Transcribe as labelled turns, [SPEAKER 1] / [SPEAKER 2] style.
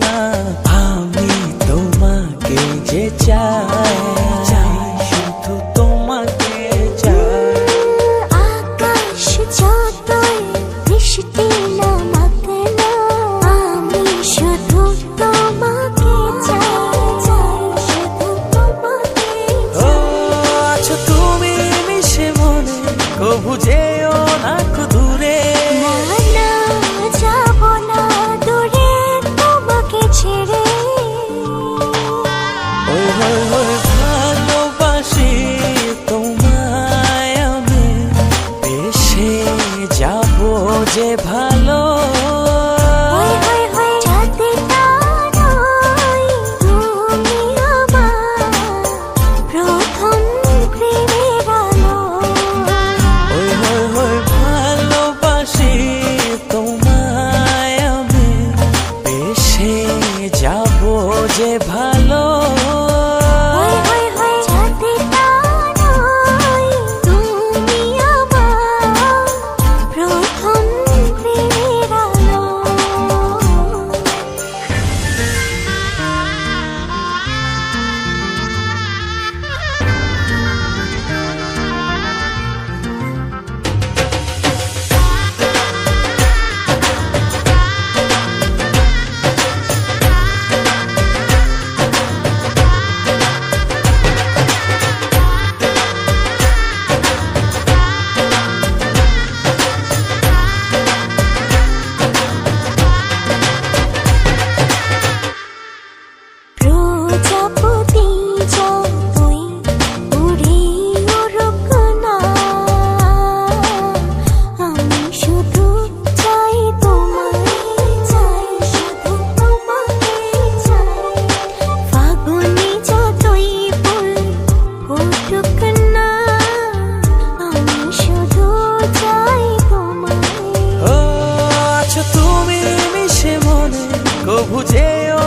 [SPEAKER 1] না, আমি তোমাকে যে চাই, শুধু তোমাকে চাই।
[SPEAKER 2] আকাশ যতই বৃষ্টি নামাক না, আমি শুধু তোমাকে চাই, শুধু তোমাকে
[SPEAKER 1] ও আছো তুমি মিশে মনে, কবু যেও না দূরে।
[SPEAKER 2] না না যাব না দূরে তোমাকে ছেড়ে।
[SPEAKER 1] ওই ওই ওই ভালোবাসি তোমায় আমি, বেশে যাবো যে ভালো।
[SPEAKER 2] ওই ওই ওই চাঁদটা নয়, তুমি আমার প্রথম প্রেমের আলো।
[SPEAKER 1] ওই ওই ওই ভালোবাসি তোমায় আমি, বেশে যাবো যে ভালো।
[SPEAKER 2] ওই ওই ওই চাঁদটা নয়, তুমি আমার প্রথম প্রেমের আলো। প্রজাপতি যতই উড়ে উড়ুক না, আমি শুধু চাই তোমাকে চাই, শুধু তোমাকে চাই। ফাগুনে যতই ফুল ফুটুক না, আমি শুধু চাই তোমাকে।
[SPEAKER 1] ও আছো তুমি মিশে মনে, কবু যেও